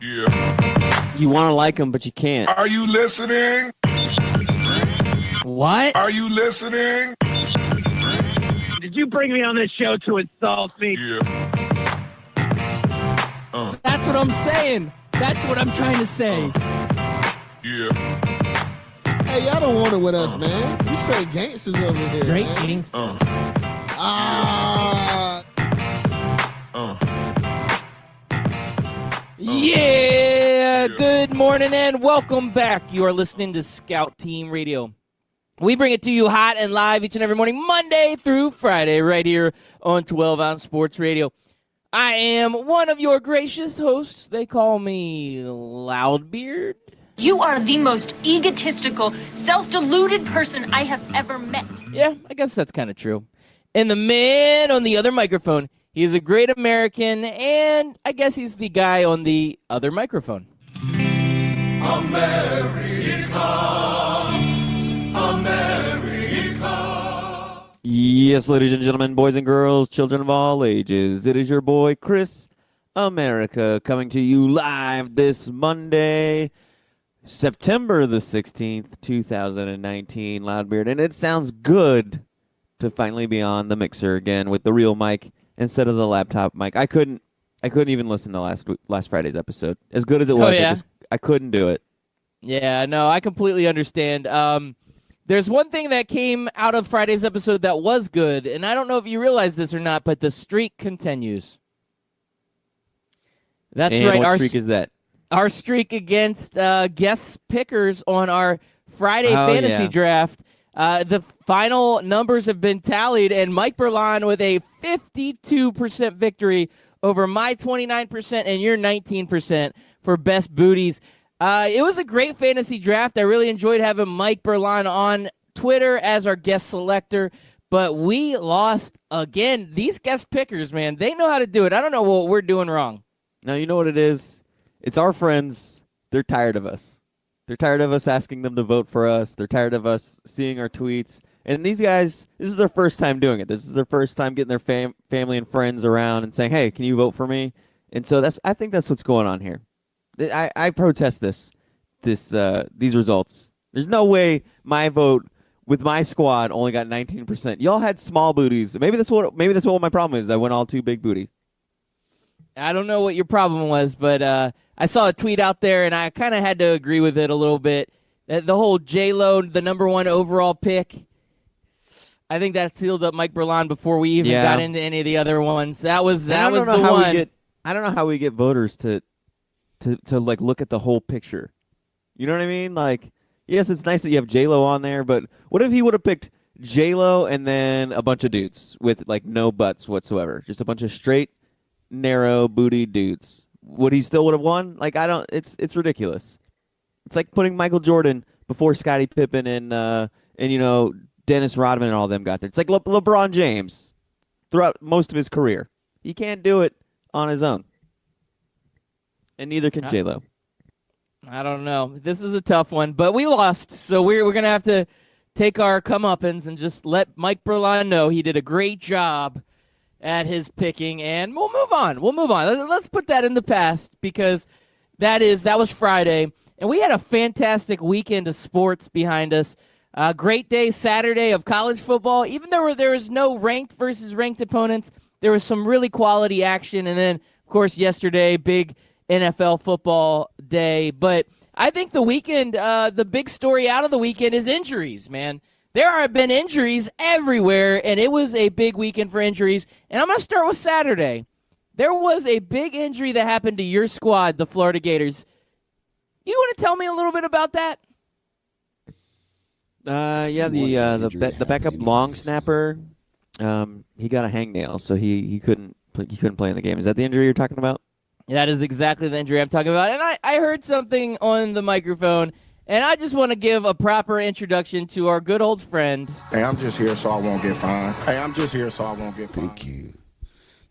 Yeah. You want to like him, but you can't. Are you listening? What? Are you listening? Did you bring me on this show to insult me? Yeah. That's what I'm saying. That's what I'm trying to say. Yeah. Hey, y'all don't want it with us, man. You straight gangsters over here. Straight man. gangsters. Yeah, good morning and welcome back. You are listening to Scout Team Radio. We bring it to you hot and live each and every morning, Monday through Friday, right here on 12 Ounce Sports Radio. I am one of your gracious hosts. They call me Loudbeard. You are the most egotistical, self-deluded person I have ever met. Yeah, I guess that's kind of true. And the man on the other microphone, he's a great American, and I guess he's the guy on the other microphone. Yes, ladies and gentlemen, boys and girls, children of all ages, it is your boy, Chris America, coming to you live this Monday, September the 16th, 2019, Loudbeard. And it sounds good to finally be on the mixer again with the real mic instead of the laptop mic. I couldn't even listen to last Friday's episode. As good as it was, yeah? I couldn't do it. Yeah, no, I completely understand. There's one thing that came out of Friday's episode that was good, and I don't know if you realize this or not, but the streak continues. That's And right. what streak is that? Our streak against guest pickers on our Friday fantasy draft. The final numbers have been tallied, and Mike Berlin with a 52% victory over my 29% and your 19% for best booties. It was a great fantasy draft. I really enjoyed having Mike Berlin on Twitter as our guest selector, but we lost again. These guest pickers, man, they know how to do it. I don't know what we're doing wrong. Now, you know what it is? It's our friends. They're tired of us. They're tired of us asking them to vote for us. They're tired of us seeing our tweets. And these guys, this is their first time doing it. This is their first time getting their family and friends around and saying, hey, can you vote for me? And so I think that's what's going on here. I protest these results. There's no way my vote with my squad only got 19%. Y'all had small booties. Maybe that's what my problem is. I went all too big booty. I don't know what your problem was, but I saw a tweet out there, and I kind of had to agree with it a little bit. The whole J-Lo, the number one overall pick, I think that sealed up Mike Berlin before we even got into any of the other ones. That was the one. I don't know how we get voters to like look at the whole picture. You know what I mean? Like, yes, it's nice that you have J-Lo on there, but what if he would have picked J-Lo and then a bunch of dudes with like no butts whatsoever, just a bunch of straight, narrow booty dudes? Would he still would have won? Like, I don't. It's ridiculous. It's like putting Michael Jordan before Scottie Pippen and you know Dennis Rodman and all them got there. It's like LeBron James throughout most of his career. He can't do it on his own. And neither can J-Lo. I don't know. This is a tough one, but we lost, so we're going to have to take our comeuppance and just let Mike Berlin know he did a great job at his picking, and we'll move on. Let's put that in the past because that was Friday, and we had a fantastic weekend of sports behind us. Great day Saturday of college football. Even though there was no ranked versus ranked opponents, there was some really quality action, and then, of course, yesterday, big NFL football day. But I think the weekend, the big story out of the weekend is injuries, man. There have been injuries everywhere, and it was a big weekend for injuries. And I'm going to start with Saturday. There was a big injury that happened to your squad, the Florida Gators. You want to tell me a little bit about that? The backup long snapper, he got a hangnail, so he couldn't play in the game. Is that the injury you're talking about? That is exactly the injury I'm talking about. And I heard something on the microphone, and I just want to give a proper introduction to our good old friend. Hey, I'm just here so I won't get fined. Thank you.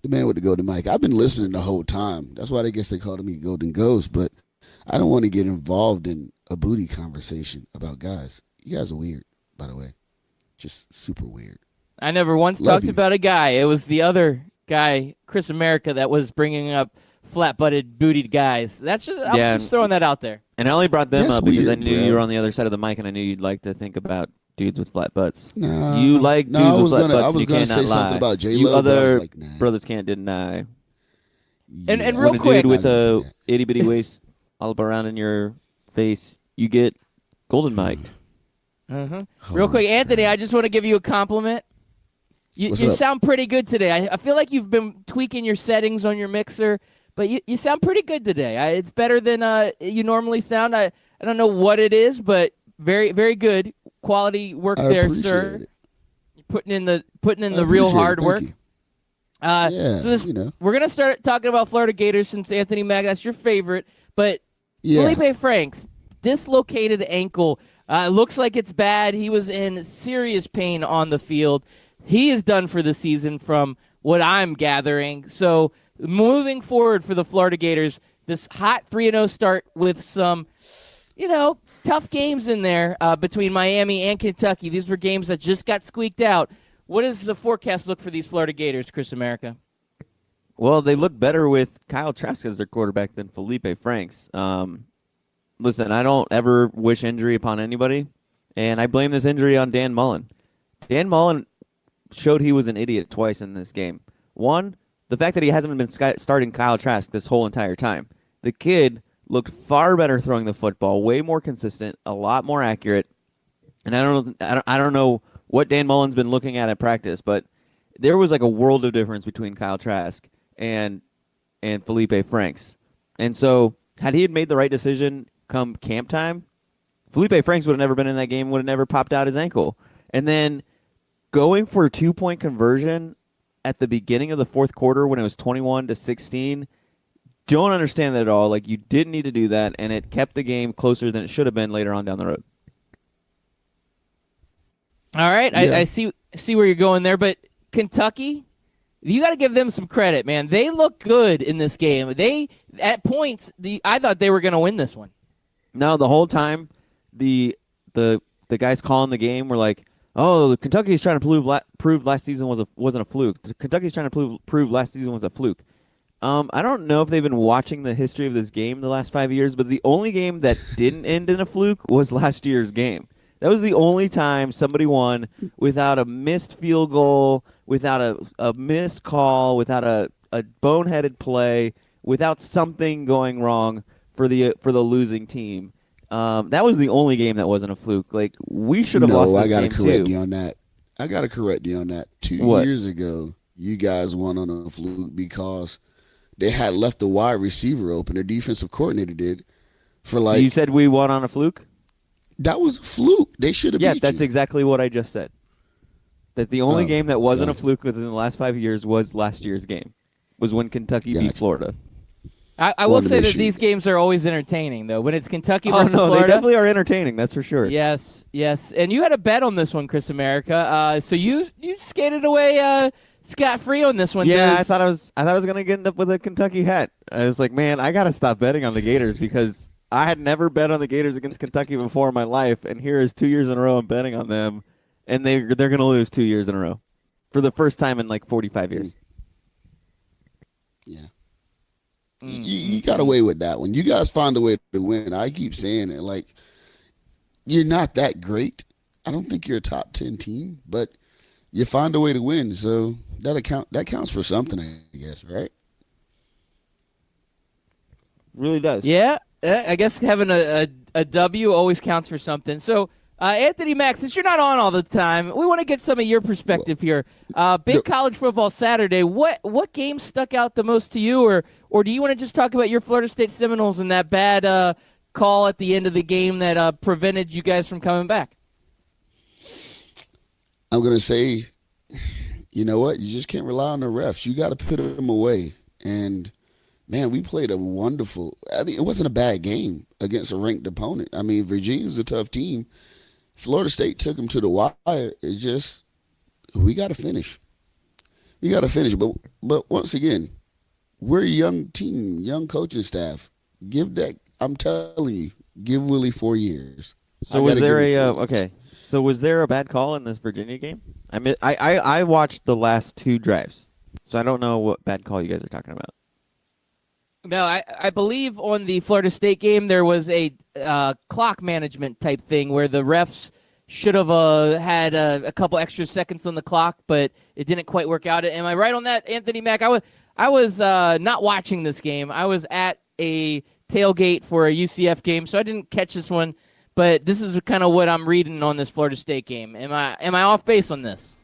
The man with the golden mic. I've been listening the whole time. That's why I guess they called me Golden Ghost, but I don't want to get involved in a booty conversation about guys. You guys are weird, by the way. Just super weird. I never once talked about a guy. It was the other guy, Chris America, that was bringing up flat-butted, bootied guys. I'm just throwing that out there. And I only brought them That's up because I weird, knew bro. you were on the other side of the mic, and I knew you'd like to think about dudes with flat butts. Nah, You like no, dudes I with was flat gonna, butts. I was you gonna cannot say lie. something about J You Lo, but I other was like, nah. brothers can't deny. And Yeah, real When a quick- dude with I'm not a gonna do that. itty bitty waist all up around in your face, you get golden mic'd. Real quick, Anthony, I just want to give you a compliment. You What's up? sound pretty good today. I feel like you've been tweaking your settings on your mixer, but you sound pretty good today. It's better than you normally sound. I don't know what it is, but very, very good quality work I there, appreciate sir. it. You're putting in the I real appreciate it. hard Thank work. you. So this, we're gonna start talking about Florida Gators since Anthony Mack, that's your favorite. But Yeah. Felipe Franks, dislocated ankle. Looks like it's bad. He was in serious pain on the field. He is done for the season from what I'm gathering. So moving forward for the Florida Gators, this hot 3-0 start with some, tough games in there between Miami and Kentucky. These were games that just got squeaked out. What does the forecast look for these Florida Gators, Chris America? Well, they look better with Kyle Trask as their quarterback than Felipe Franks. Listen, I don't ever wish injury upon anybody, and I blame this injury on Dan Mullen. Dan Mullen showed he was an idiot twice in this game. One, the fact that he hasn't been starting Kyle Trask this whole entire time. The kid looked far better throwing the football, way more consistent, a lot more accurate. And I don't know what Dan Mullen's been looking at practice, but there was like a world of difference between Kyle Trask and Felipe Franks. And so, had he had made the right decision come camp time, Felipe Franks would have never been in that game, would have never popped out his ankle. And then going for a 2-point conversion at the beginning of the fourth quarter when it was 21-16, don't understand that at all. Like, you didn't need to do that, and it kept the game closer than it should have been later on down the road. All right, Yeah. I see where you're going there, but Kentucky, you got to give them some credit, man. They look good in this game. They at points, I thought they were going to win this one. No, the whole time, the guys calling the game were like, "Oh, Kentucky's trying to prove last season wasn't a fluke. Kentucky's trying to prove last season was a fluke." I don't know if they've been watching the history of this game the last 5 years, but the only game that didn't end in a fluke was last year's game. That was the only time somebody won without a missed field goal, without a missed call, without a boneheaded play, without something going wrong for the losing team. That was the only game that wasn't a fluke. Like, we should have lost this I gotta game correct too. you on that. I gotta correct you on that. 2 What? years ago, you guys won on a fluke because they had left the wide receiver open. Their defensive coordinator did for like You said we won on a fluke? that was a fluke. They should have Yeah, beat that's you. exactly what I just said. That the only Oh, game that wasn't a gotcha. fluke within the last 5 years was last year's game. Was when Kentucky beat Gotcha. Florida. I will Wanted to say make that sure. these games are always entertaining, though. When it's Kentucky Oh versus no, they Florida, definitely are entertaining. That's for sure. yes. And you had a bet on this one, Chris America. So you skated away scot free on this one. Yeah, I Does- thought I was gonna get up with a Kentucky hat. I was like, man, I gotta stop betting on the Gators because I had never bet on the Gators against Kentucky before in my life, and here is 2 years in a row I'm betting on them, and they're gonna lose 2 years in a row for the first time in like 45 years. Yeah. You got away with that one. You guys find a way to win. I keep saying it. Like, you're not that great. I don't think you're a top 10 team, but you find a way to win. So that counts for something, I guess, right? Really does. Yeah, I guess having a W always counts for something. So, Anthony Mack, since you're not on all the time, we want to get some of your perspective here. Big college football Saturday. What game stuck out the most to you, or do you want to just talk about your Florida State Seminoles and that bad call at the end of the game that prevented you guys from coming back? I'm going to say, you know what? You just can't rely on the refs. You got to put them away. And, man, we played a wonderful – I mean, it wasn't a bad game against a ranked opponent. I mean, Virginia's a tough team. Florida State took them to the wire. It's just we got to finish. We got to finish. But once again, we're a young team, young coaching staff. I'm telling you, give Willie 4 years. So was there So was there a bad call in this Virginia game? I mean, I watched the last two drives, so I don't know what bad call you guys are talking about. No, I believe on the Florida State game there was a clock management type thing where the refs should have had a couple extra seconds on the clock, but it didn't quite work out. Am I right on that, Anthony Mack? I was not watching this game. I was at a tailgate for a UCF game, so I didn't catch this one. But this is kind of what I'm reading on this Florida State game. Am I off base on this?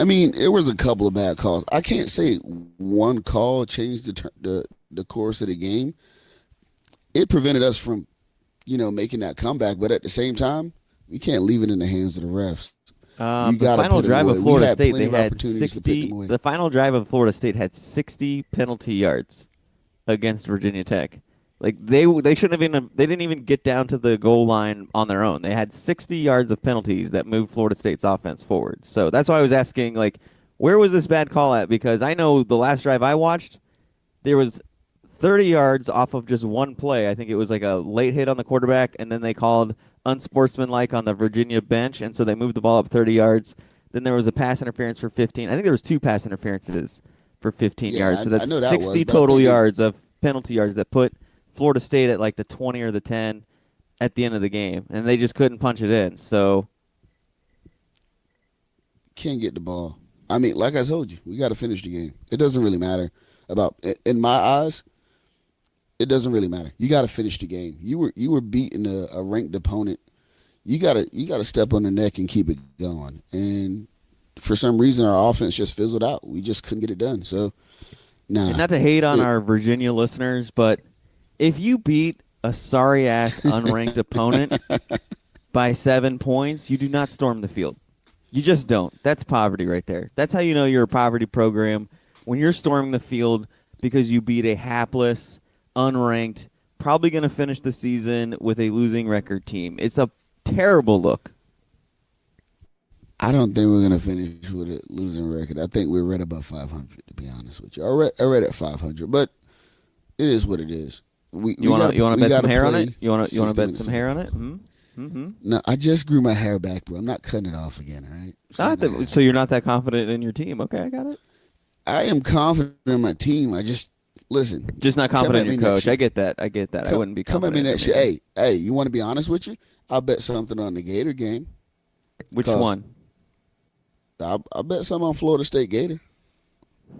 I mean, it was a couple of bad calls. I can't say one call changed the course of the game. It prevented us from, making that comeback. But at the same time, we can't leave it in the hands of the refs. The final drive of Florida State, they had 60. The final drive of Florida State had 60 penalty yards against Virginia Tech. Like they shouldn't have even. They didn't even get down to the goal line on their own. They had 60 yards of penalties that moved Florida State's offense forward. So that's why I was asking, like, where was this bad call at? Because I know the last drive I watched, there was 30 yards off of just one play. I think it was like a late hit on the quarterback, and then they called unsportsmanlike on the Virginia bench, and so they moved the ball up 30 yards. Then there was a pass interference for 15. I think there was 2 pass interferences for 15 yards. So that's 60 total yards of penalty yards that put Florida State at like the 20 or the 10 at the end of the game, and they just couldn't punch it in. So can't get the ball. I mean, like I told you, we got to finish the game. It doesn't really matter in my eyes. It doesn't really matter. You got to finish the game. You were beating a ranked opponent. You gotta step on the neck and keep it going. And for some reason, our offense just fizzled out. We just couldn't get it done. So, nah. And not to hate on our Virginia listeners, but if you beat a sorry-ass unranked opponent by 7 points, you do not storm the field. You just don't. That's poverty right there. That's how you know you're a poverty program, when you're storming the field because you beat a hapless, unranked, probably going to finish the season with a losing record team. It's a terrible look. I don't think we're going to finish with a losing record. I think we're right about 500, to be honest with you. I read at 500, but it is what it is. You want to bet some hair on it? You want to bet some hair on it? Mm-hmm. No, I just grew my hair back, bro. I'm not cutting it off again, all right? So you're not that confident in your team. Okay, I got it. I am confident in my team. I just, listen. Just not confident in your coach. I get that. I wouldn't be confident. Come at me next year. Hey, you want to be honest with you? I'll bet something on the Gator game. Which one? I'll bet some on Florida State Gator.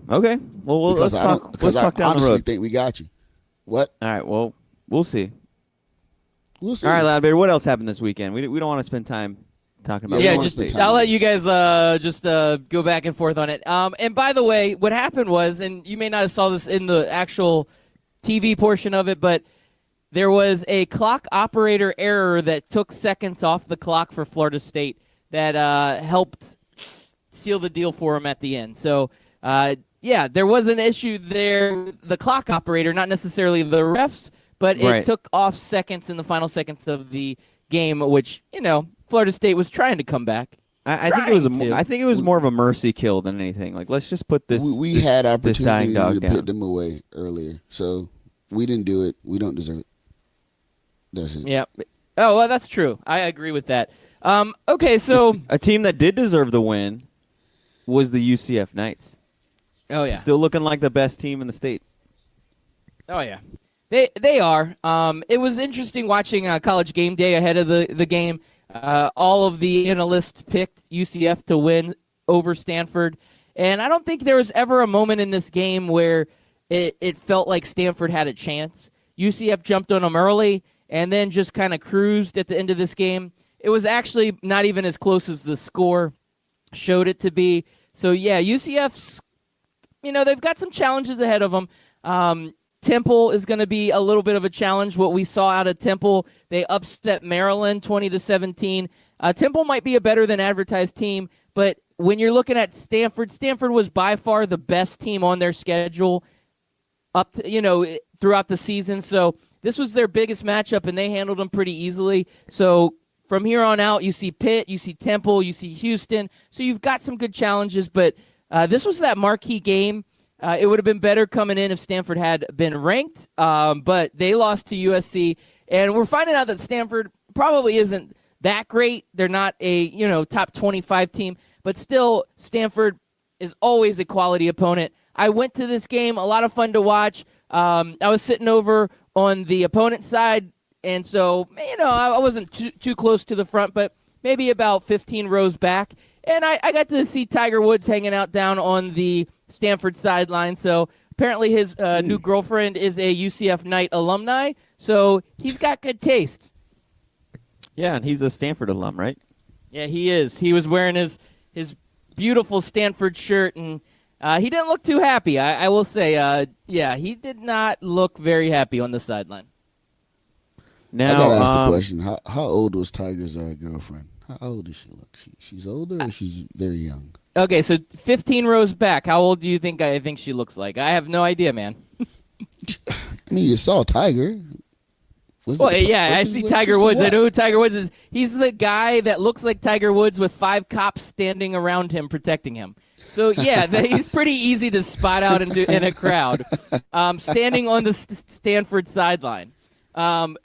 Okay. Well, let's talk down the road. I honestly think we got you. What? All right. Well, we'll see. We'll see. All right, Loudbeard, what else happened this weekend? We don't want to spend time talking about I'll let you guys just go back and forth on it. And by the way, what happened was, and you may not have saw this in the actual TV portion of it, but there was a clock operator error that took seconds off the clock for Florida State that helped seal the deal for them at the end. So, there was an issue there. The clock operator, not necessarily the refs, but it took off seconds in the final seconds of the game, which, Florida State was trying to come back. I think it was more of a mercy kill than anything. Like, let's just put this. We had opportunity to down. put them away earlier, so we didn't do it. We don't deserve it. That's it. Yeah. Oh, well, that's true. I agree with that. Okay, so a team that did deserve the win was the UCF Knights. Oh yeah, still looking like the best team in the state. Oh yeah, they are. It was interesting watching College Game Day ahead of the game. All of the analysts picked UCF to win over Stanford, and I don't think there was ever a moment in this game where it felt like Stanford had a chance. UCF jumped on them early and then just kind of cruised at the end of this game. It was actually not even as close as the score showed it to be. So yeah, UCF's, they've got some challenges ahead of them. Temple is going to be a little bit of a challenge. What we saw out of Temple, they upset Maryland 20-17. Temple might be a better than advertised team, but when you're looking at Stanford was by far the best team on their schedule up to, throughout the season. So this was their biggest matchup, and they handled them pretty easily. So from here on out, you see Pitt, you see Temple, you see Houston. So you've got some good challenges, but this was that marquee game. It would have been better coming in if Stanford had been ranked, but they lost to USC. And we're finding out that Stanford probably isn't that great. They're not a top 25 team, but still Stanford is always a quality opponent. I went to this game, a lot of fun to watch. I was sitting over on the opponent's side, and so, I wasn't too close to the front, but maybe about 15 rows back. And I got to see Tiger Woods hanging out down on the Stanford sideline. So apparently his new girlfriend is a UCF Knight alumni, so he's got good taste. Yeah, and he's a Stanford alum, right? Yeah, he is. He was wearing his beautiful Stanford shirt, and he didn't look too happy. I will say, he did not look very happy on the sideline. Now, I gotta ask the question: How old was Tiger's girlfriend? How old does she look? She's older or she's very young? Okay, so 15 rows back. How old do you think I think she looks like? I have no idea, man. I mean, you saw Tiger. I see Tiger Woods. I know who Tiger Woods is. He's the guy that looks like Tiger Woods with 5 cops standing around him protecting him. So, yeah, he's pretty easy to spot out in a crowd, standing on the Stanford sideline.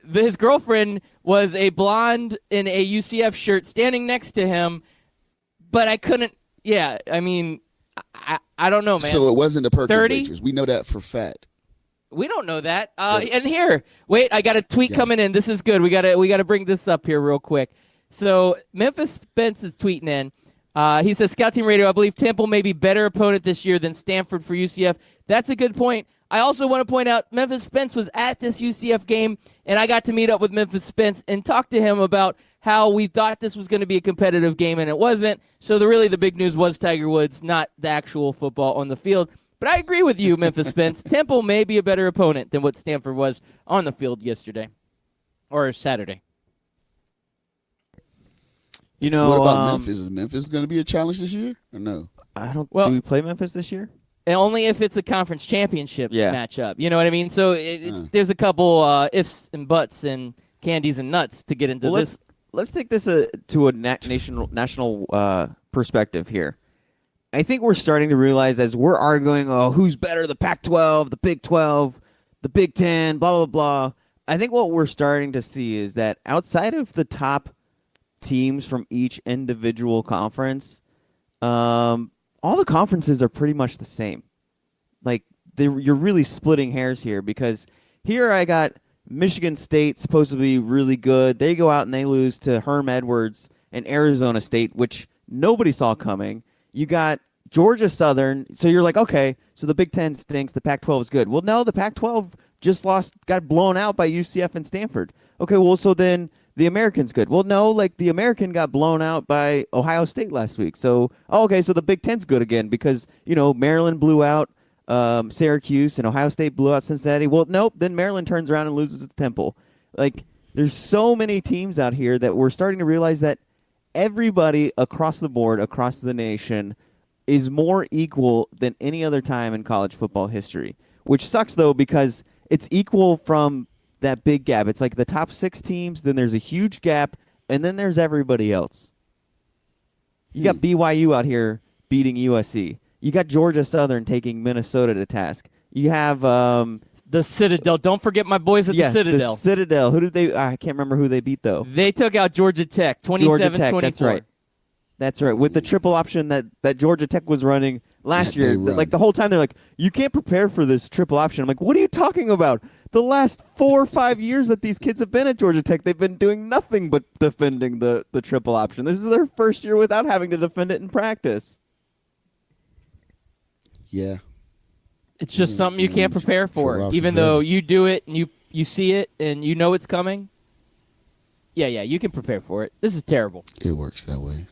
His girlfriend was a blonde in a UCF shirt standing next to him, but I couldn't. Yeah, I mean, I don't know, man. So it wasn't the Perkins 30? waitress. We know that for fact. We don't know that. And here, wait, I got a tweet coming in. This is good. We gotta bring this up here real quick. So Memphis Spence is tweeting in. He says, Scout Team Radio, I believe Temple may be better opponent this year than Stanford for UCF. That's a good point. I also want to point out Memphis Spence was at this UCF game, and I got to meet up with Memphis Spence and talk to him about how we thought this was going to be a competitive game, and it wasn't. So the big news was Tiger Woods, not the actual football on the field. But I agree with you, Memphis Spence. Temple may be a better opponent than what Stanford was on the field yesterday or Saturday. You know, what about Memphis? Is Memphis going to be a challenge this year or no? I don't. Well, do we play Memphis this year? And only if it's a conference championship matchup. You know what I mean? So there's a couple ifs and buts and candies and nuts to get into this. Let's take this to a national perspective here. I think we're starting to realize as we're arguing, who's better, the Pac-12, the Big 12, the Big 10, blah, blah, blah. I think what we're starting to see is that outside of the top teams from each individual conference, all the conferences are pretty much the same. Like, you're really splitting hairs here because here I got Michigan State supposed to be really good. They go out and they lose to Herm Edwards and Arizona State, which nobody saw coming. You got Georgia Southern, so you're like, okay, so the Big Ten stinks, the Pac-12 is good. Well, no, the Pac-12 just got blown out by UCF and Stanford. Okay, well, so then the American's good. Well, no, like the American got blown out by Ohio State last week. So, okay, so the Big Ten's good again because, Maryland blew out Syracuse and Ohio State blew out Cincinnati. Well, nope, then Maryland turns around and loses to Temple. Like, there's so many teams out here that we're starting to realize that everybody across the board, across the nation, is more equal than any other time in college football history, which sucks, though, because it's equal from that big gap. It's like the top 6 teams, then there's a huge gap, and then there's everybody else. You got BYU out here beating USC. You got Georgia Southern taking Minnesota to task. You have the Citadel. Don't forget my boys at the Citadel. The Citadel. Who did they? I can't remember who they beat though. They took out Georgia Tech, 27-24. That's right. That's right. With the triple option that Georgia Tech was running last year, like the whole time they're like, you can't prepare for this triple option. I'm like, what are you talking about? The last 4 or 5 years that these kids have been at Georgia Tech, they've been doing nothing but defending the triple option. This is their first year without having to defend it in practice. Yeah. It's just something you can't prepare for, even though you do it and you see it and you know it's coming. Yeah, you can prepare for it. This is terrible. It works that way.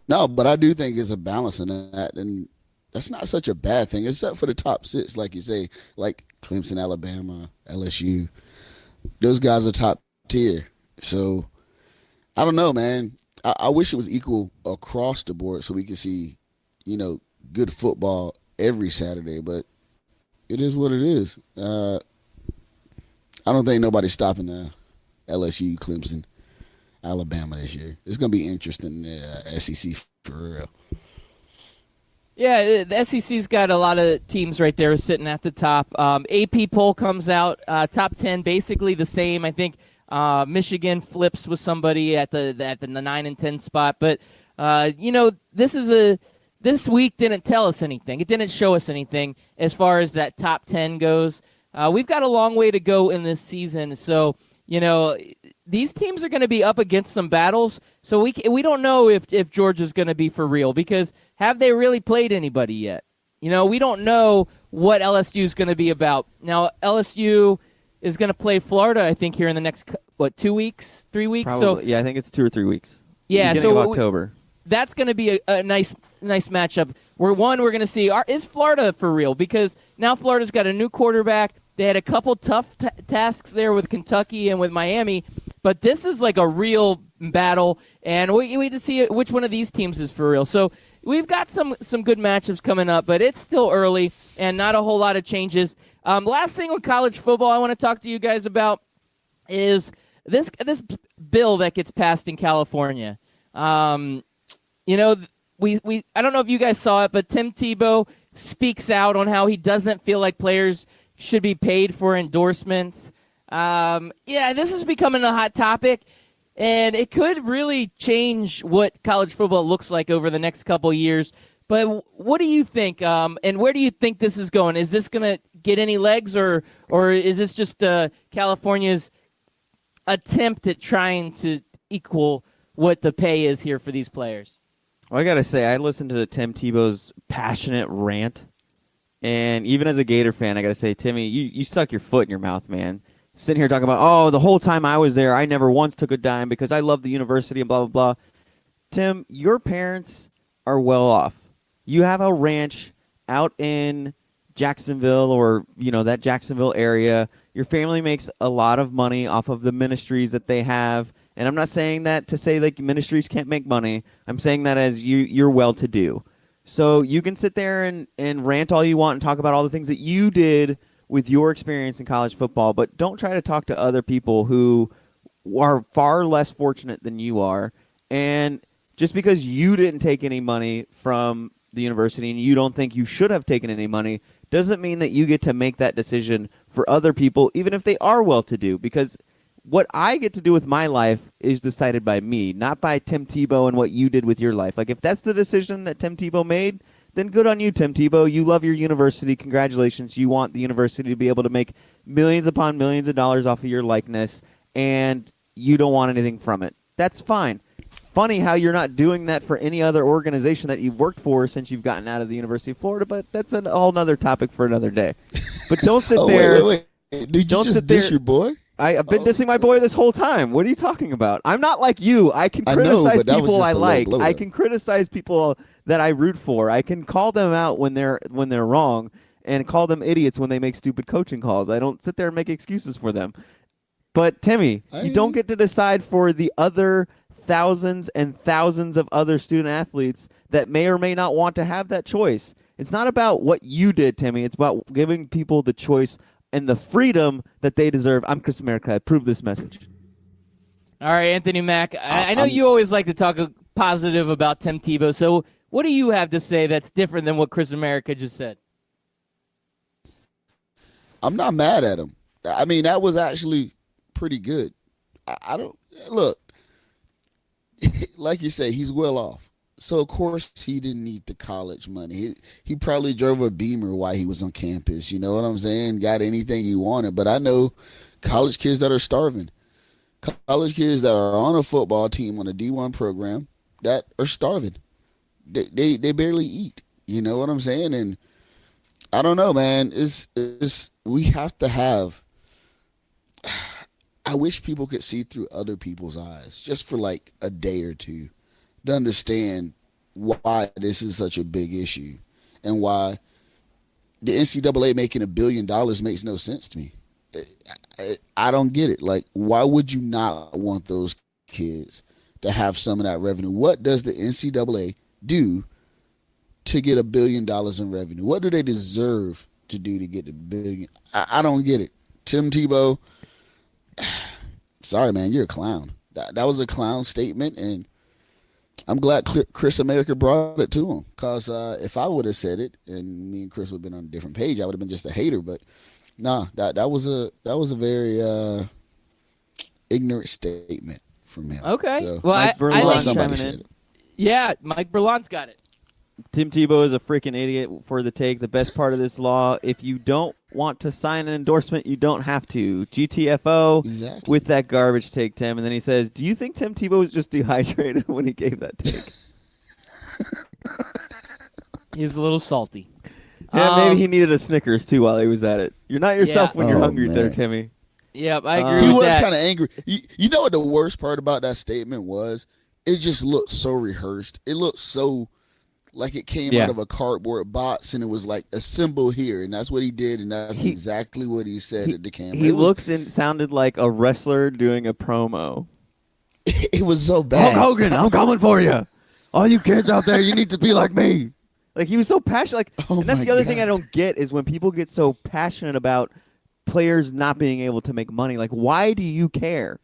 No, but I do think it's a balance in that, and that's not such a bad thing, except for the top 6, like you say, like Clemson, Alabama, LSU. Those guys are top tier. So, I don't know, man. I wish it was equal across the board so we could see, good football every Saturday, but it is what it is. I don't think nobody's stopping LSU, Clemson, Alabama this year. It's going to be interesting, SEC for real. Yeah, the SEC's got a lot of teams right there sitting at the top. AP poll comes out, top 10 basically the same. I think Michigan flips with somebody at the 9 and 10 spot, but this week didn't tell us anything. It didn't show us anything as far as that top 10 goes. we've got a long way to go in this season. So, these teams are going to be up against some battles. So we don't know if Georgia's going to be for real, because have they really played anybody yet? We don't know what LSU is going to be about. Now, LSU is going to play Florida, I think, here in the next, 2 weeks, 3 weeks? Probably, yeah, I think it's 2 or 3 weeks. Yeah, Beginning of October. That's going to be a nice matchup. We're going to see, is Florida for real? Because now Florida's got a new quarterback. They had a couple tough tasks there with Kentucky and with Miami, but this is like a real battle, and we need to see which one of these teams is for real. So we've got some good matchups coming up, but it's still early and not a whole lot of changes. Last thing on college football I want to talk to you guys about is this bill that gets passed in California. I don't know if you guys saw it, but Tim Tebow speaks out on how he doesn't feel like players should be paid for endorsements. This is becoming a hot topic, and it could really change what college football looks like over the next couple of years. But what do you think, and where do you think this is going? Is this going to get any legs, or is this just California's attempt at trying to equal what the pay is here for these players? Well, I got to say, I listened to Tim Tebow's passionate rant, and even as a Gator fan, I got to say, Timmy, you stuck your foot in your mouth, man. Sitting here talking about, the whole time I was there, I never once took a dime because I love the university and blah, blah, blah. Tim, your parents are well off. You have a ranch out in Jacksonville or, that Jacksonville area. Your family makes a lot of money off of the ministries that they have. And I'm not saying that to say like ministries can't make money. I'm saying that as you're well-to-do. So you can sit there and rant all you want and talk about all the things that you did with your experience in college football, but don't try to talk to other people who are far less fortunate than you are. And just because you didn't take any money from the university and you don't think you should have taken any money doesn't mean that you get to make that decision for other people, even if they are well-to-do, because what I get to do with my life is decided by me, not by Tim Tebow and what you did with your life. Like, if that's the decision that Tim Tebow made, then good on you, Tim Tebow. You love your university. Congratulations. You want the university to be able to make millions upon millions of dollars off of your likeness, and you don't want anything from it. That's fine. Funny how you're not doing that for any other organization that you've worked for since you've gotten out of the University of Florida, but that's a whole nother topic for another day. But don't sit there. Wait. Did you just diss your boy? I've been dissing my boy this whole time. What are you talking about? I'm not like you. I can criticize people I like. I can criticize people that I root for. I can call them out when they're wrong and call them idiots when they make stupid coaching calls. I don't sit there and make excuses for them. But Timmy, you don't get to decide for the other thousands and thousands of other student athletes that may or may not want to have that choice. It's not about what you did, Timmy. It's about giving people the choice and the freedom that they deserve. I'm Chris America. I approve this message. All right, Anthony Mack. I know you always like to talk positive about Tim Tebow. So what do you have to say that's different than what Chris America just said? I'm not mad at him. I mean, that was actually pretty good. I don't look. Like you say, he's well off. So, of course, he didn't need the college money. He probably drove a Beamer while he was on campus. You know what I'm saying? Got anything he wanted. But I know college kids that are starving. College kids that are on a football team on a D1 program that are starving. They barely eat. You know what I'm saying? And I don't know, man. We have to have – I wish people could see through other people's eyes just for like a day or two to understand why this is such a big issue and why the NCAA making $1 billion makes no sense to me. I don't get it. Like, why would you not want those kids to have some of that revenue? What does the NCAA do to get $1 billion in revenue? What do they deserve to do to get the billion? I don't get it. Tim Tebow, sorry, man, you're a clown. That was a clown statement, and I'm glad Chris America brought it to him. Because if I would have said it, and me and Chris would have been on a different page, I would have been just a hater. But nah, that was a very ignorant statement from him. Okay. So, well, Mike I like Berlant somebody chiming said in. it. Yeah, Mike Berlant's got it. Tim Tebow is a freaking idiot for the take. The best part of this law, if you don't want to sign an endorsement, you don't have to. GTFO Exactly. with that garbage take, Tim. And then he says, do you think Tim Tebow was just dehydrated when he gave that take? He's a little salty. Yeah, maybe he needed a Snickers, too, while he was at it. You're not yourself Yeah. when you're Oh, hungry there, man. Timmy. Yep, I agree He with was that. kind of angry. You know what the worst part about that statement was? It just looked so rehearsed. It looked so like it came Yeah. out of a cardboard box, and it was like a symbol here, and that's what he did, and that's exactly what he said at the camera. He It was, looked and sounded like a wrestler doing a promo. it was so bad. Hogan, I'm coming for you. All you kids out there, you need to be like me. Like, he was so passionate. Like, Oh and that's my the other thing I God. don't get is when people get so passionate about players not being able to make money. Like, why do you care?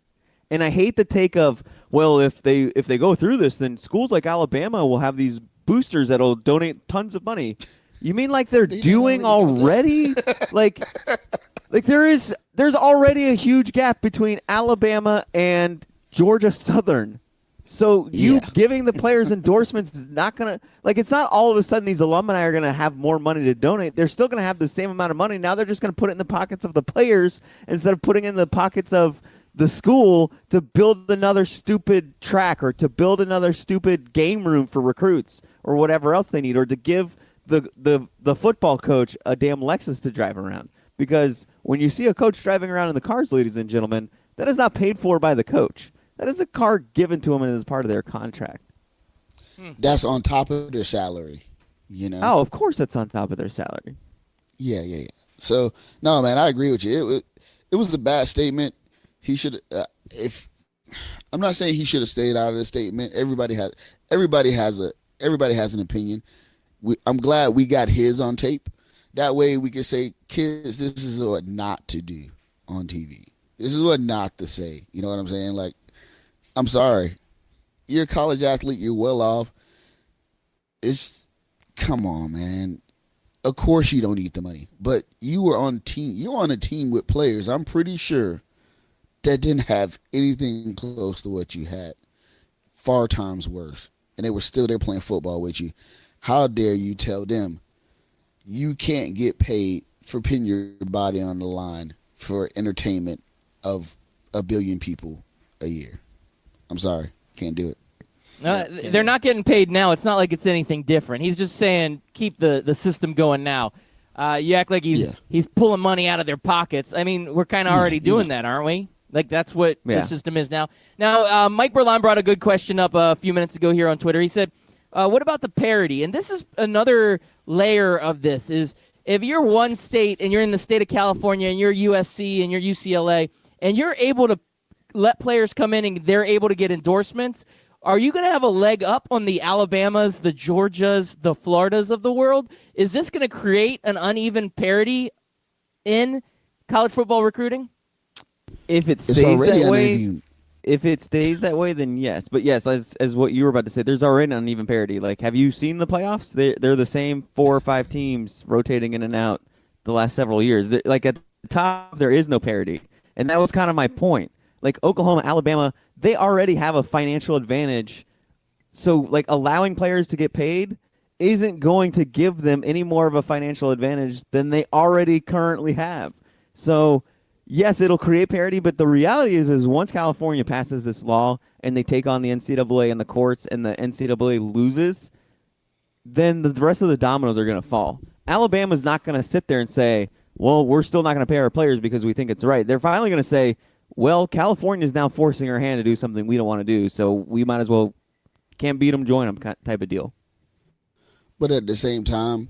And I hate the take of, well, if they go through this, then schools like Alabama will have these boosters that'll donate tons of money. You mean like they're They doing don't already? like there's already a huge gap between Alabama and Georgia Southern. So you Yeah. giving the players endorsements is not going to, like, it's not all of a sudden these alumni are going to have more money to donate. They're still going to have the same amount of money. Now they're just going to put it in the pockets of the players instead of putting it in the pockets of the school to build another stupid track or to build another stupid game room for recruits or whatever else they need, or to give the football coach a damn Lexus to drive around. Because when you see a coach driving around in the cars, ladies and gentlemen, that is not paid for by the coach. That is a car given to them and is part of their contract. That's on top of their salary, you know? Oh, of course that's on top of their salary. Yeah. So, no, man, I agree with you. It was a bad statement. He should I'm not saying he should have stayed out of the statement. Everybody has an opinion. I'm glad we got his on tape. That way we can say, kids, this is what not to do on TV. This is what not to say. You know what I'm saying? Like, I'm sorry. You're a college athlete. You're well off. Come on, man. Of course you don't need the money, but you were on team. You're on a team with players, I'm pretty sure, that didn't have anything close to what you had. Far times worse. And they were still there playing football with you. How dare you tell them you can't get paid for putting your body on the line for entertainment of 1 billion people a year? I'm sorry. Can't do it. They're not getting paid now. It's not like it's anything different. He's just saying keep the system going now. You act like he's pulling money out of their pockets. I mean, we're kind of already doing that, aren't we? Like, that's what the system is now. Now, Mike Berlin brought a good question up a few minutes ago here on Twitter. He said, what about the parity? And this is another layer of this, is if you're one state and you're in the state of California and you're USC and you're UCLA and you're able to let players come in and they're able to get endorsements, are you going to have a leg up on the Alabamas, the Georgias, the Floridas of the world? Is this going to create an uneven parity in college football recruiting? If it stays that way, then yes. But yes, as what you were about to say, there's already an uneven parity. Like, have you seen the playoffs? They're the same 4 or 5 teams rotating in and out the last several years. Like, at the top, there is no parity. And that was kind of my point. Like, Oklahoma, Alabama, they already have a financial advantage. So, like, allowing players to get paid isn't going to give them any more of a financial advantage than they already currently have. So, yes, it'll create parity, but the reality is once California passes this law and they take on the NCAA and the courts and the NCAA loses, then the rest of the dominoes are going to fall. Alabama's not going to sit there and say, well, we're still not going to pay our players because we think it's right. They're finally going to say, well, California is now forcing our hand to do something we don't want to do, so we might as well can't beat them, join them type of deal. But at the same time,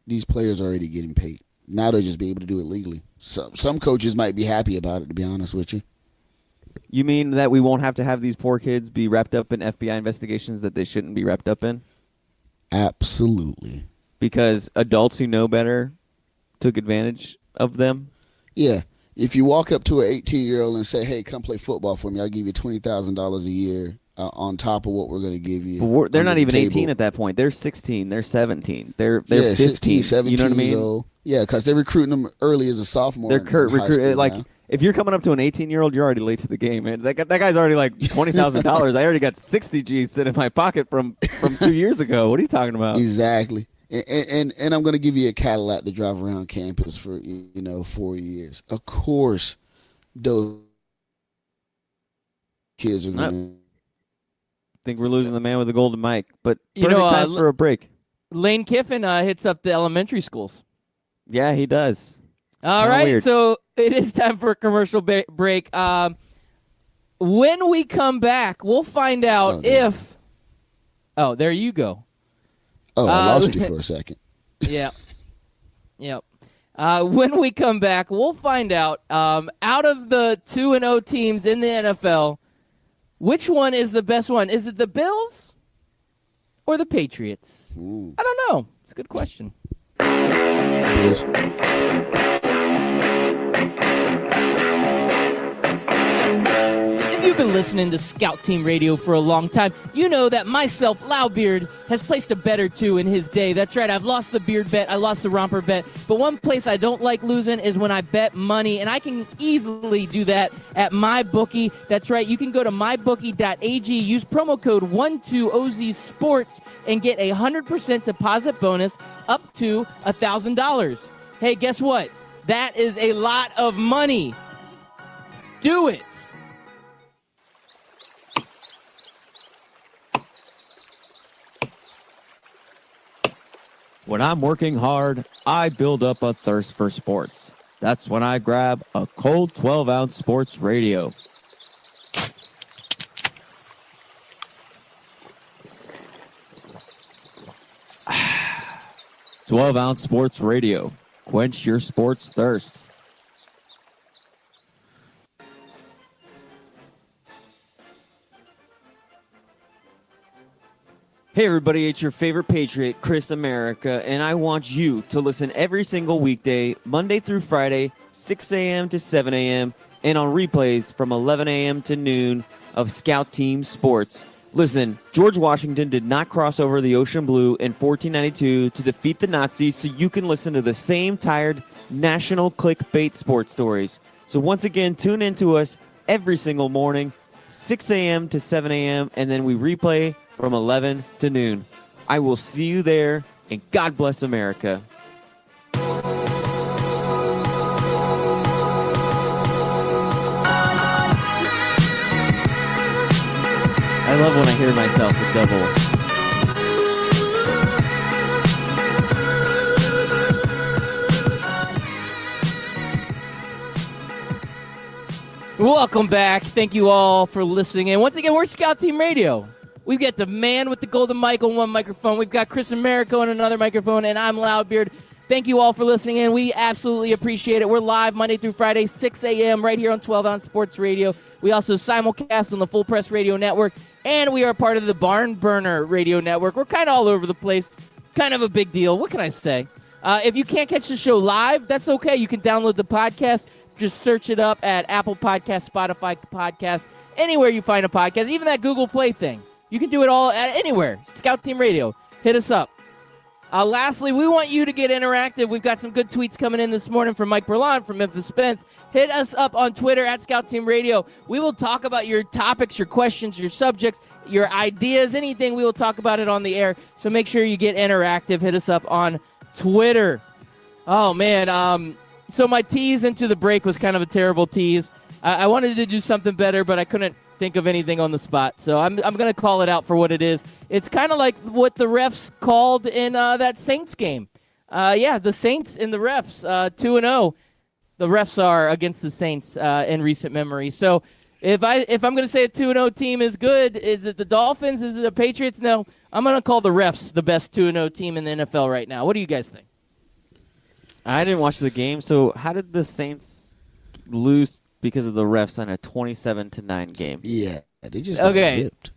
these players are already getting paid. Now they'll just be able to do it legally. So, some coaches might be happy about it, to be honest with you. You mean that we won't have to have these poor kids be wrapped up in FBI investigations that they shouldn't be wrapped up in? Absolutely. Because adults who know better took advantage of them? Yeah. If you walk up to an 18-year-old and say, hey, come play football for me, I'll give you $20,000 a year on top of what we're going to give you. But they're not even table. 18 at that point. They're 16. They're 17. They're 16, 15. 17 You know what I mean? years old. Yeah, because they're recruiting them early as a sophomore. They're in high school like now. if you're coming up to an 18-year-old, you're already late to the game, man. That guy's already like $20,000. I already got 60 G's sitting in my pocket from 2 years ago. What are you talking about? Exactly. And I'm going to give you a Cadillac to drive around campus for 4 years. Of course, those kids are going to. I think we're losing the man with the golden mic, but You perfect know, time for a break. Lane Kiffin hits up the elementary schools. Yeah, he does. All Kinda right, weird. so it is time for a commercial break. When we come back, we'll find out if. Oh, there you go. Oh, I lost you for a second. Yeah. Yep. When we come back, we'll find out out of the 2-0 teams in the NFL, which one is the best one? Is it the Bills or the Patriots? I don't know. It's a good question. Bills. If you've been listening to Scout Team Radio for a long time, you know that myself, Loudbeard, has placed a bet or two in his day. That's right, I've lost the beard bet, I lost the romper bet, but one place I don't like losing is when I bet money, and I can easily do that at MyBookie. That's right, you can go to mybookie.ag, use promo code 12OZSports, and get a 100% deposit bonus up to $1,000. Hey, guess what? That is a lot of money. Do it. When I'm working hard, I build up a thirst for sports. That's when I grab a cold 12-ounce sports radio. "12-ounce sports radio. Quench your sports thirst." Hey everybody, it's your favorite Patriot, Chris America, and I want you to listen every single weekday, Monday through Friday, 6 a.m. to 7 a.m., and on replays from 11 a.m. to noon of Scout Team Sports. Listen, George Washington did not cross over the ocean blue in 1492 to defeat the Nazis, so you can listen to the same tired national clickbait sports stories. So once again, tune in to us every single morning, 6 a.m. to 7 a.m., and then we replay from 11 to noon. I will see you there, and God bless America. I love when I hear myself with double. Welcome back. Thank you all for listening. And once again, we're Scout Team Radio. We've got the man with the golden mic on one microphone. We've got Chris America on another microphone, and I'm Loudbeard. Thank you all for listening, and we absolutely appreciate it. We're live Monday through Friday, 6 a.m. right here on 12-ounce Sports Radio. We also simulcast on the Full Press Radio Network, and we are part of the Barn Burner Radio Network. We're kind of all over the place. Kind of a big deal. What can I say? If you can't catch the show live, that's okay. You can download the podcast. Just search it up at Apple Podcasts, Spotify Podcasts, anywhere you find a podcast, even that Google Play thing. You can do it all anywhere. Scout Team Radio. Hit us up. Lastly, we want you to get interactive. We've got some good tweets coming in this morning from Mike Berlant, from Memphis Spence. Hit us up on Twitter at Scout Team Radio. We will talk about your topics, your questions, your subjects, your ideas, anything. We will talk about it on the air. So make sure you get interactive. Hit us up on Twitter. Oh, man. So my tease into the break was kind of a terrible tease. I wanted to do something better, but I couldn't think of anything on the spot. So I'm going to call it out for what it is. It's kind of like what the refs called in that Saints game. The Saints and the refs, 2-0. The refs are against the Saints in recent memory. So if I'm going to say a 2-0 team is good, is it the Dolphins? Is it the Patriots? No, I'm going to call the refs the best 2-0 team in the NFL right now. What do you guys think? I didn't watch the game, so how did the Saints lose because of the refs on a 27-9 game? Yeah, they just Okay. got ripped.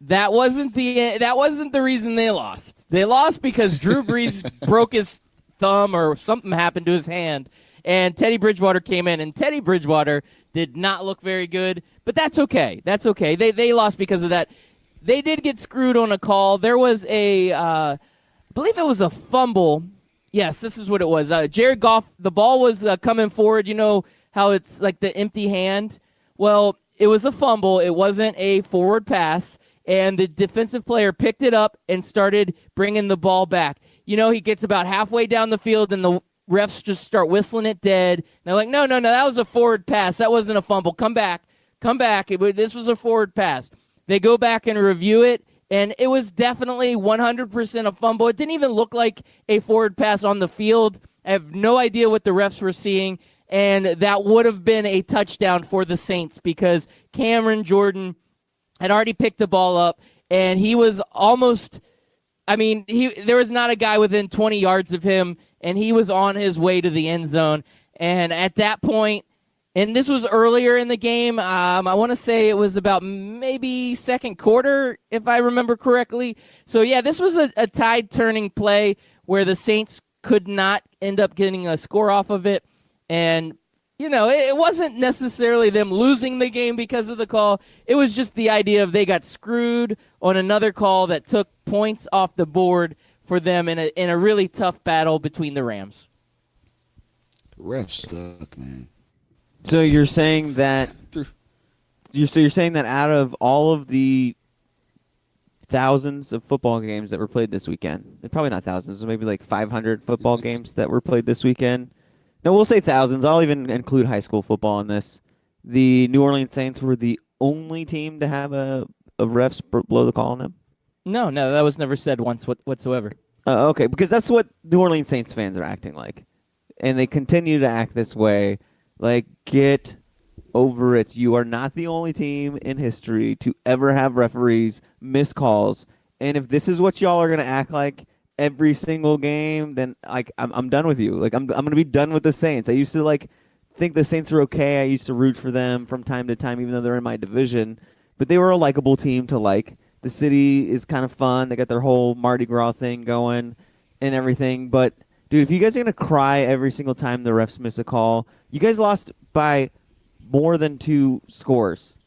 That wasn't the reason they lost. They lost because Drew Brees broke his thumb or something happened to his hand, and Teddy Bridgewater came in, and Teddy Bridgewater did not look very good, but that's okay. That's okay. They lost because of that. They did get screwed on a call. There was I believe it was a fumble. Yes, this is what it was. Jared Goff, the ball was coming forward. You know how it's like the empty hand. Well, it was a fumble. It wasn't a forward pass. And the defensive player picked it up and started bringing the ball back. You know, he gets about halfway down the field and the refs just start whistling it dead. And they're like, no, that was a forward pass. That wasn't a fumble. Come back. This was a forward pass. They go back and review it, and it was definitely 100% a fumble. It didn't even look like a forward pass on the field. I have no idea what the refs were seeing, and that would have been a touchdown for the Saints because Cameron Jordan had already picked the ball up, and he was almost – there was not a guy within 20 yards of him, and he was on his way to the end zone. And at that point – and this was earlier in the game. I want to say it was about maybe second quarter, if I remember correctly. So, yeah, this was a tide-turning play where the Saints could not end up getting a score off of it. And, you know, it wasn't necessarily them losing the game because of the call. It was just the idea of they got screwed on another call that took points off the board for them in a really tough battle between the Rams. Refs suck, man. So you're saying that you're saying that out of all of the thousands of football games that were played this weekend, probably not thousands, maybe like 500 football games that were played this weekend. No, we'll say thousands. I'll even include high school football in this. The New Orleans Saints were the only team to have a refs blow the call on them? No, that was never said once whatsoever. Okay, because that's what New Orleans Saints fans are acting like. And they continue to act this way. Like, get over it. You are not the only team in history to ever have referees miss calls. And if this is what y'all are going to act like every single game, then I'm done with you. Like, I'm going to be done with the Saints. I used to think the Saints were okay. I used to root for them from time to time, even though they're in my division. But they were a likable team to like. The city is kind of fun. They got their whole Mardi Gras thing going and everything. But dude, if you guys are going to cry every single time the refs miss a call, you guys lost by more than 2 scores.